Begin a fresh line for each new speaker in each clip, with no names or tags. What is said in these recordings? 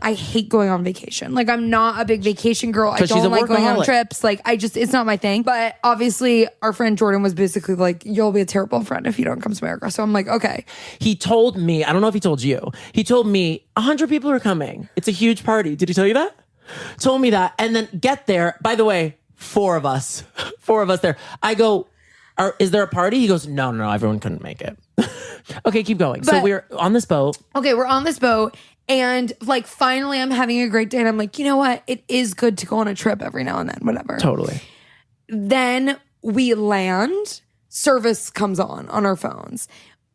I hate going on vacation. Like, I'm not a big vacation girl. I don't like going on trips. Like, it's not my thing. But obviously, our friend Jordan was basically like, you'll be a terrible friend if you don't come to Majorca. So I'm like, okay.
He told me, I don't know if he told you, he told me 100 people are coming. It's a huge party. Did he tell you that? Told me that. And then get there. By the way, 4 of us there. I go, is there a party? He goes, no, everyone couldn't make it. Okay, keep going. So we're on this boat.
Okay, we're on this boat. And like, finally, I'm having a great day. And I'm like, you know what? It is good to go on a trip every now and then, whatever.
Totally.
Then we land. Service comes on our phones.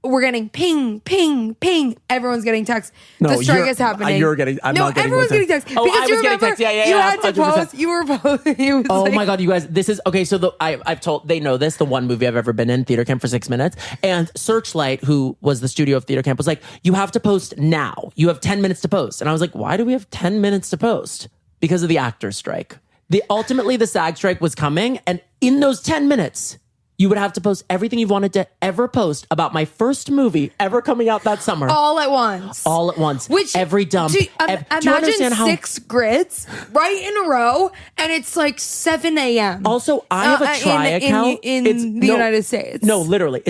We're getting ping, ping, ping. Everyone's getting texts. The strike is happening.
You're getting. I'm not getting.
Everyone's getting texts.
Oh, I was getting texts. Yeah.
You had to
100%.
post. You were posting.
Oh my God, you guys! This is okay. So I've told they know this. The one movie I've ever been in, theater camp for 6 minutes, and Searchlight, who was the studio of theater camp, was like, "You have to post now. You have 10 minutes to post." And I was like, "Why do we have 10 minutes to post?" Because of the actors' strike. Ultimately, the SAG strike was coming, and in those 10 minutes. You would have to post everything you've wanted to ever post about my first movie ever coming out that summer.
All at once.
All at once.
Which,
every dump.
Imagine 6 grids right in a row, and it's like 7 a.m.
Also, I have a try account.
In the United States.
No, literally.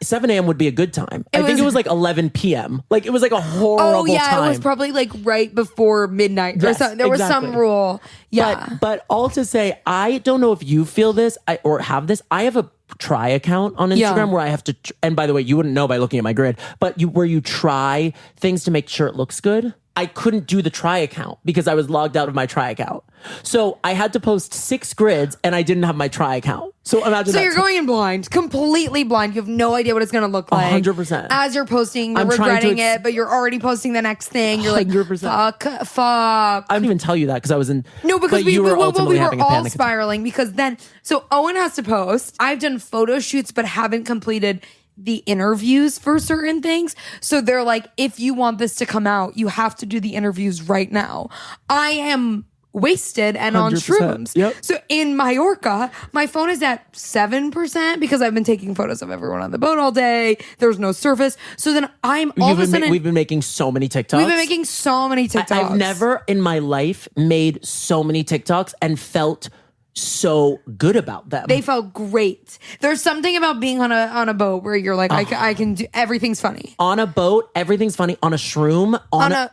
7 a.m. would be a good time. I think it was like 11 p.m. Like, it was like a horrible time.
It was probably like right before midnight or something. There was some rule. Yeah.
But all to say, I don't know if you feel this or have this. I have a try account on Instagram where I have to, and by the way, you wouldn't know by looking at my grid, but where you try things to make sure it looks good. I couldn't do the try account because I was logged out of my try account. So I had to post 6 grids and I didn't have my try account. So imagine that.
So you're going in blind, completely blind. You have no idea what it's going to look like.
100%.
As you're posting, you're regretting it, but you're already posting the next thing. You're 100%. Like, fuck.
I didn't even tell you that because I was in.
No, because we were all spiraling because then, so Owen has to post. I've done photo shoots, but haven't completed the interviews for certain things. So they're like, if you want this to come out, you have to do the interviews right now. I am wasted and 100%. On shrooms.
Yep.
So in Majorca, my phone is at 7% because I've been taking photos of everyone on the boat all day. There's no surface. So then I'm all of a sudden...
We've been making so many TikToks.
We've been making so many TikToks.
I've never in my life made so many TikToks and felt so good about them.
They felt great. There's something about being on a boat where you're like, I can do everything's funny.
On a boat, everything's funny. On a shroom, on a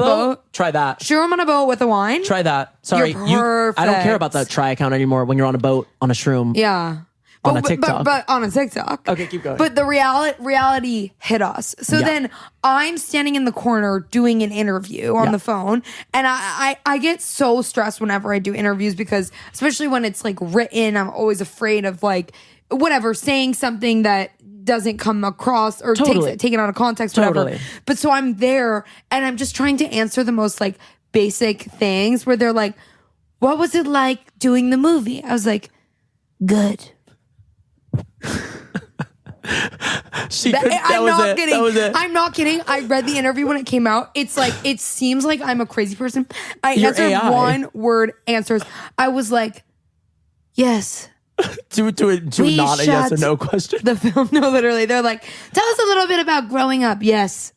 boat. Try that.
Shroom on a boat with a wine.
Try that. Sorry,
perfect.
I don't care about that try account anymore. When you're on a boat on a shroom.
Yeah.
On a TikTok.
But on a TikTok.
Okay, keep going.
But the reality hit us. So then I'm standing in the corner doing an interview on the phone. And I get so stressed whenever I do interviews because especially when it's like written, I'm always afraid of like, whatever, saying something that doesn't come across or taken out of context, whatever. But so I'm there and I'm just trying to answer the most like basic things where they're like, what was it like doing the movie? I was like, good.
I'm
not kidding. I read the interview when it came out. It's like, it seems like I'm a crazy person. I answered AI. 1 word answers. I was like, yes.
to not a yes or no question.
The film, no, literally. They're like, tell us a little bit about growing up. Yes.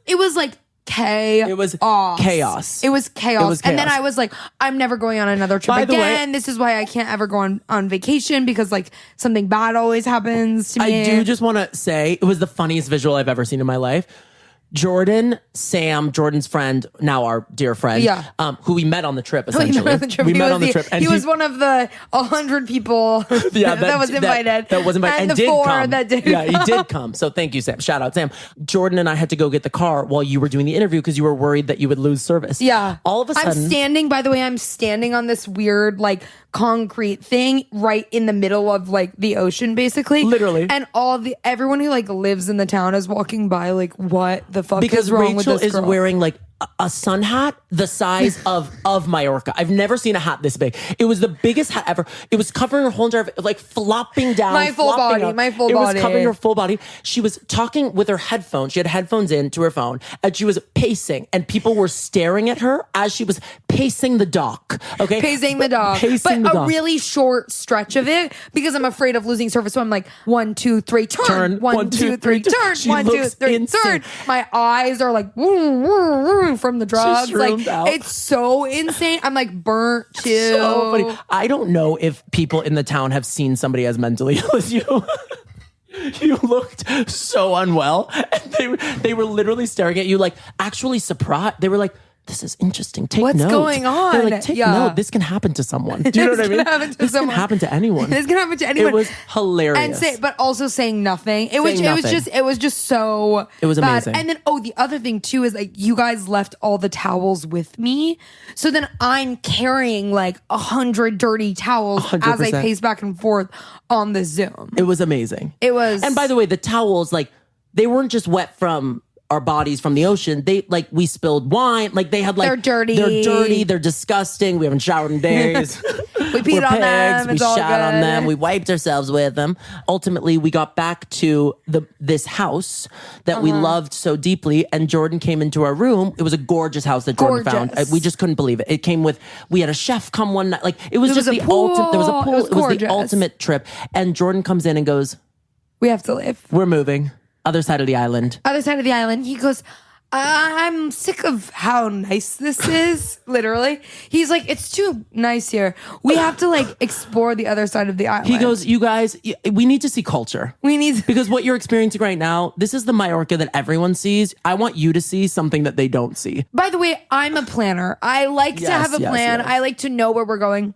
It was like chaos.
It was chaos.
It was chaos. And then I was like, I'm never going on another trip again. This is why I can't ever go on vacation because like something bad always happens to me.
I do just want to say it was the funniest visual I've ever seen in my life. Jordan's friend, now our dear friend, who we met on the trip, essentially. We met on the trip.
And he was one of the 100 people that was invited.
That was invited.
And the 4 that did come.
He did come. So thank you, Sam. Shout out, Sam. Jordan and I had to go get the car while you were doing the interview because you were worried that you would lose service.
Yeah.
All of a sudden.
I'm standing on this weird, like, concrete thing right in the middle of like the ocean basically,
literally,
and everyone who like lives in the town is walking by like, what the fuck is wrong with this girl?
Because Rachel is wearing like a sun hat the size of Majorca. I've never seen a hat this big. It was the biggest hat ever. It was covering her whole entire, like flopping down.
My full body.
It was covering her full body. She was talking with her headphones. She had headphones in to her phone and she was pacing and people were staring at her as she was pacing the dock. Okay.
Pacing the dock. But a really short stretch of it because I'm afraid of losing service. So I'm like, 1, 2, 3, turn. 1, 2, 3, turn. 1, 2, 3, turn. My eyes are like, from the drugs.
shroomed out.
It's so insane. I'm like burnt too.
So funny. I don't know if people in the town have seen somebody as mentally ill as you. You looked so unwell. And they were literally staring at you like actually surprised. They were like, this is interesting. Take note.
What's going on?
They're like, take note. This can happen to someone. Do you know what I mean? This can happen to anyone.
This can happen to anyone.
It was hilarious.
But also saying nothing. It was just so
It was amazing.
bad. And then the other thing too is like you guys left all the towels with me. So then I'm carrying like 100 dirty towels
100%.
as I pace back and forth on the Zoom.
It was amazing.
It was.
And by the way, the towels, like, they weren't just wet from our bodies from the ocean. They like we spilled wine. Like they had like
they're dirty.
They're disgusting. We haven't showered in days.
We peed on them.
We shat on them. We wiped ourselves with them. Ultimately, we got back to this house that we loved so deeply. And Jordan came into our room. It was a gorgeous house that Jordan found. We just couldn't believe it. It came with. We had a chef come one night. Like it was just the ultimate. There was a pool. It was the ultimate trip. And Jordan comes in and goes,
"We have to leave.
We're moving." Other side of the island.
He goes, I'm sick of how nice this is. Literally. He's like, it's too nice here. We have to like explore the other side of the island.
He goes, you guys, we need to see culture. Because what you're experiencing right now, this is the Majorca that everyone sees. I want you to see something that they don't see.
By the way, I'm a planner. I like to have a plan. Yes. I like to know where we're going.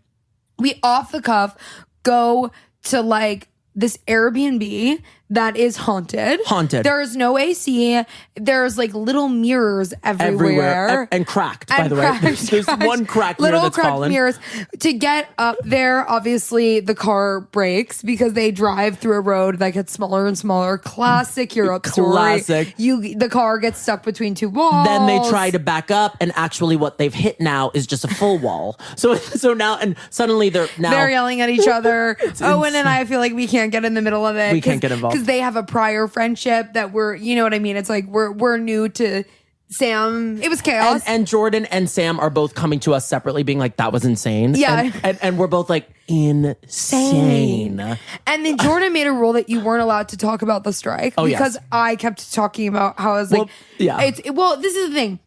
We off the cuff go to like this Airbnb that is haunted. There is no AC. There's like little mirrors everywhere.
And cracked, by the way. There's one cracked mirror that's fallen. Little cracked mirrors.
To get up there, obviously the car breaks because they drive through a road that gets smaller and smaller. Classic Europe story.
Classic.
The car gets stuck between two walls.
Then they try to back up, and actually what they've hit now is just a full wall. So now, and suddenly they're
yelling at each other. Owen and I feel like we can't get in the middle of it.
We can't get involved.
Because they have a prior friendship that you know what I mean? It's like we're new to Sam. It was chaos.
And Jordan and Sam are both coming to us separately being like, that was insane.
Yeah.
And we're both like, insane.
And then Jordan made a rule that you weren't allowed to talk about the strike because I kept talking about how I was like, this is the thing.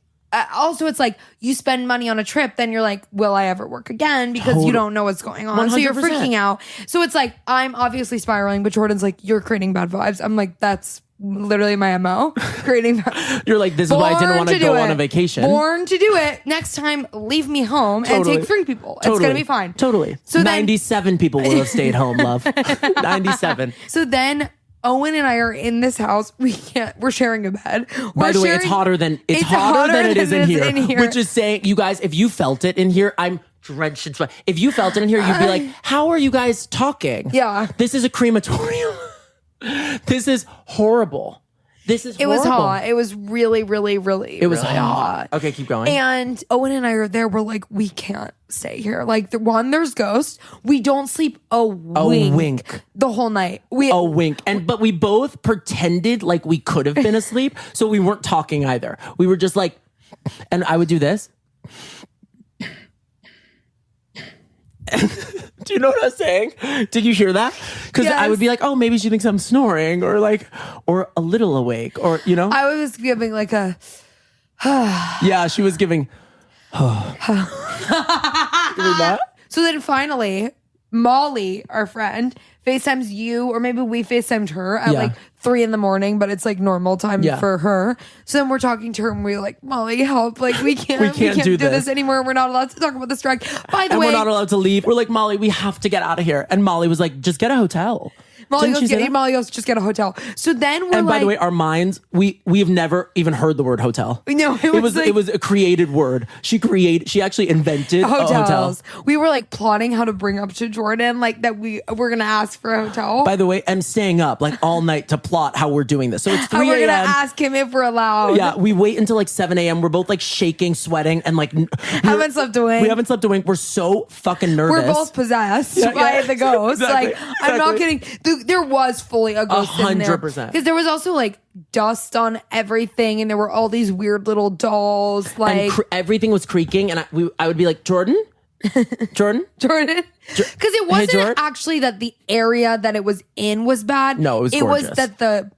Also, it's like you spend money on a trip, then you're like, will I ever work again? Because you don't know what's going on. 100%. So you're freaking out. So it's like, I'm obviously spiraling, but Jordan's like, you're creating bad vibes. I'm like, that's literally my MO. Creating
You're like, this is why I didn't want to go on a vacation.
Born to do it. Next time, leave me home and take 3 people. It's going to be fine.
Totally. So 97 people will have stayed home, love. 97.
So then Owen and I are in this house. We're sharing a bed.
By the way, it's hotter than it is in here. Which is saying, you guys, if you felt it in here, I'm drenched in sweat. If you felt it in here, you'd be like, how are you guys talking?
Yeah.
This is a crematorium. This is horrible. It
was hot. It was really, really, really,
it was
really hot.
Okay, keep going.
And Owen and I are there. We're like, we can't stay here. Like, there's ghosts. We don't sleep a wink the whole night.
A wink. But we both pretended like we could have been asleep, so we weren't talking either. We were just like, and I would do this. Do you know what I was saying? Did you hear that? Because I would be like, oh, maybe she thinks I'm snoring or a little awake or, you know?
I was giving like a...
Yeah, she was giving... that?
So then finally, Molly, our friend, FaceTimes you, or maybe we FaceTimed her at like 3 a.m, but it's like normal time for her. So then we're talking to her and we're like, Molly, help. Like we can't do this anymore. We're not allowed to talk about the strike. By the way,
we're not allowed to leave. We're like, Molly, we have to get out of here. And Molly was like, just get a hotel.
Molly goes, just get a hotel. So then we're
by the way, our minds, we have never even heard the word hotel.
No,
it was a created word. She actually invented hotels.
We were like plotting how to bring up to Jordan, like that we're going to ask for a hotel.
By the way, I'm staying up like all night to plot how we're doing this. So it's 3 a.m.
We're going to ask him if we're allowed.
Yeah, we wait until like 7 a.m. We're both like shaking, sweating, and like
haven't slept a wink.
We haven't slept a wink. We're so fucking nervous.
We're both possessed by the ghost.
Exactly,
I'm not kidding. There was fully a ghost 100%. In there. Because there was also like dust on everything and there were all these weird little dolls. Like
everything was creaking and I would be like, Jordan? Jordan?
Because it wasn't actually that the area that it was in was bad.
No, it was gorgeous.
It was that the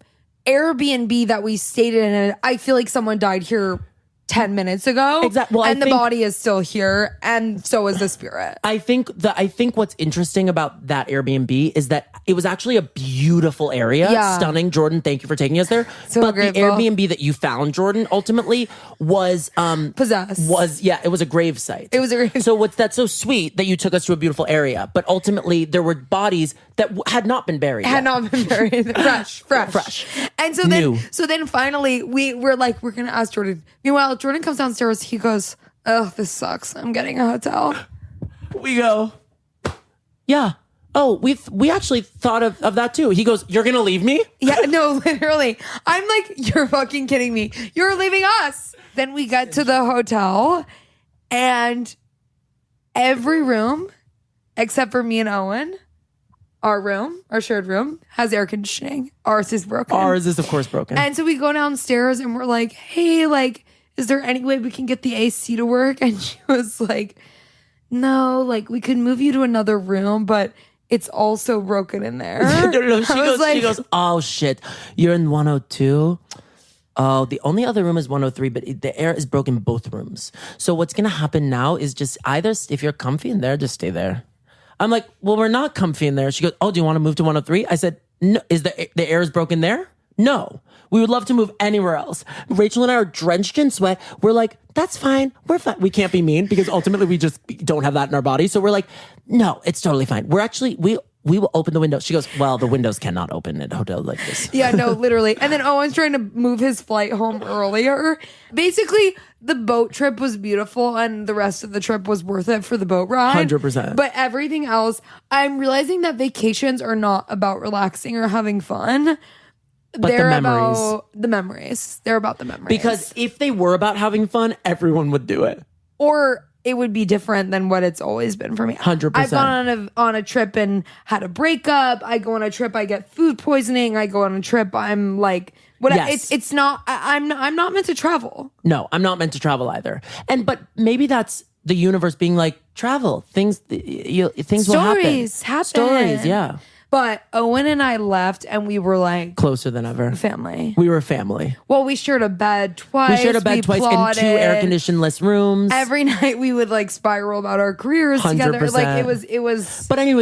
Airbnb that we stayed in, I feel like someone died here 10 minutes ago.
Exactly. Well,
and the body is still here, and so is the spirit.
I think what's interesting about that Airbnb is that it was actually a beautiful area.
Yeah.
Stunning. Jordan, thank you for taking us there.
So
but
grateful.
the Airbnb that you found, Jordan, ultimately was
Possessed.
It was a grave site.
It was a grave.
So that's so sweet that you took us to a beautiful area, but ultimately there were bodies that had not been buried. Fresh.
And
New.
so then finally we're like, we're gonna ask Jordan. Meanwhile, Jordan comes downstairs. He goes, "Oh, this sucks. I'm getting a hotel."
We go, yeah. Oh, we actually thought of that too. He goes, "You're gonna leave me?"
Yeah, no, literally. I'm like, "You're fucking kidding me. You're leaving us." Then we get to the hotel, and every room except for me and Owen, our shared room, has air conditioning. Ours is broken.
Ours is, of course, broken.
And so we go downstairs and we're like, "Hey, like, is there any way we can get the AC to work?" And she was like, "No, like, we could move you to another room, but it's also broken in there."
No, she goes, "Oh, shit. You're in 102? Oh, the only other room is 103, but the air is broken in both rooms. So what's going to happen now is just either, if you're comfy in there, just stay there." I'm like, "Well, we're not comfy in there." She goes, "Oh, do you want to move to 103? I said, "No, is the air is broken there? No. We would love to move anywhere else." Rachel and I are drenched in sweat. We're like, "That's fine. We're fine." We can't be mean because ultimately we just don't have that in our body. So we're like, "No, it's totally fine. We're actually, we will open the windows." She goes, "Well, the windows cannot open at a hotel like this."
Yeah, no, literally. And then Owen's trying to move his flight home earlier. Basically, the boat trip was beautiful and the rest of the trip was worth it for the boat ride.
100%.
But everything else, I'm realizing that vacations are not about relaxing or having fun. They're
the memories.
about the memories. They're about the memories.
Because if they were about having fun, everyone would do it.
Or it would be different than what it's always been for me.
100%.
I've gone on a trip and had a breakup. I go on a trip, I get food poisoning. I go on a trip, I'm like, what?
Yes.
It's not. I'm not meant to travel.
No, I'm not meant to travel either. But maybe that's the universe being like, travel. Things will happen.
Stories happen.
Stories, yeah.
But Owen and I left, and we were like
Closer than ever.
family.
We were family.
Well, we shared a bed twice.
We shared a bed twice in 2 air-conditioned-less rooms.
Every night we would like spiral about our careers together.
100%.
Like it was.
But anyways,